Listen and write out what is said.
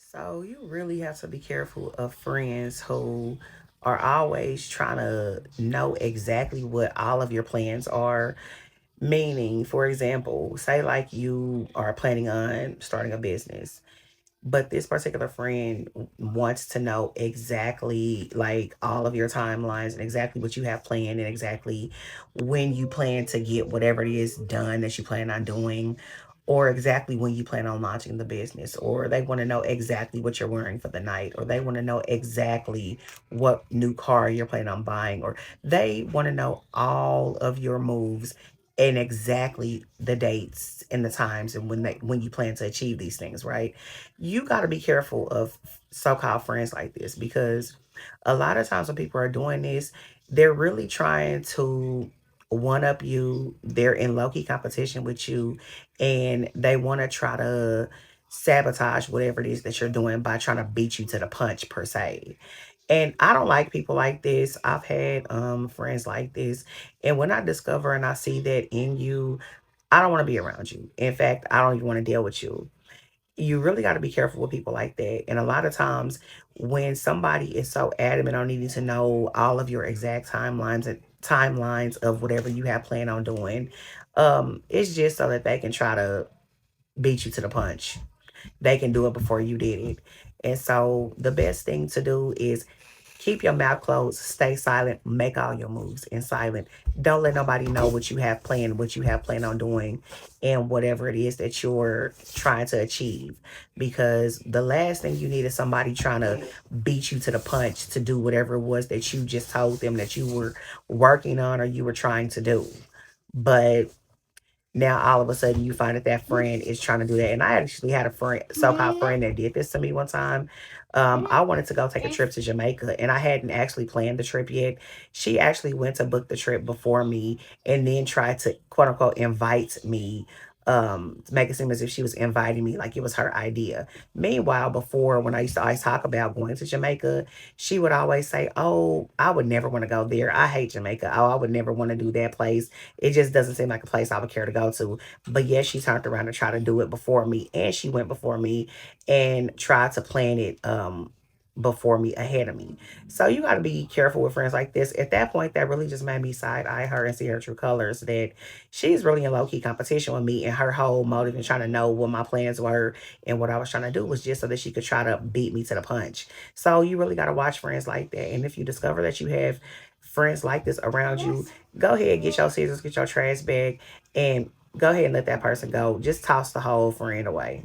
So you really have to be careful of friends who are always trying to know exactly what all of your plans are. Meaning, for example, say like you are planning on starting a business, but this particular friend wants to know exactly like all of your timelines and exactly what you have planned and exactly when you plan to get whatever it is done that you plan on doing, or exactly when you plan on launching the business, or they want to know exactly what you're wearing for the night, or they want to know exactly what new car you're planning on buying, or they want to know all of your moves and exactly the dates and the times and when you plan to achieve these things, right? You got to be careful of so-called friends like this, because a lot of times when people are doing this, they're really trying to one up you. They're in low-key competition with you, and they want to try to sabotage whatever it is that you're doing by trying to beat you to the punch per se. And I don't like people like this. I've had friends like this, and when I discover and I see that in you, I don't want to be around you. In fact, I don't even want to deal with you. You really got to be careful with people like that. And a lot of times, when somebody is so adamant on needing to know all of your exact timelines of whatever you have planned on doing, it's just so that they can try to beat you to the punch. They can do it before you did it. And so the best thing to do is keep your mouth closed, stay silent, make all your moves in silent. Don't let nobody know what you have planned on doing, and whatever it is that you're trying to achieve. Because the last thing you need is somebody trying to beat you to the punch to do whatever it was that you just told them that you were working on or you were trying to do. But now all of a sudden you find that that friend is trying to do that. And I actually had a friend, so-called friend, that did this to me one time. I wanted to go take a trip to Jamaica, and I hadn't actually planned the trip yet. She actually went to book the trip before me, and then tried to quote unquote invite me, to make it seem as if she was inviting me like it was her idea. Meanwhile, before, when I used to always talk about going to Jamaica, she would always say, "Oh, I would never want to go there. I hate Jamaica. Oh, I would never want to do that place. It just doesn't seem like a place I would care to go to." But yes, she turned around and tried to do it before me, and she went before me and tried to plan it before me, ahead of me. So you got to be careful with friends like this. At that point, that really just made me side eye her and see her true colors. That she's really in low key competition with me, and her whole motive in trying to know what my plans were and what I was trying to do was just so that she could try to beat me to the punch. So you really got to watch friends like that. And if you discover that you have friends like this around you, go ahead, get your scissors, get your trash bag, and go ahead and let that person go. Just toss the whole friend away.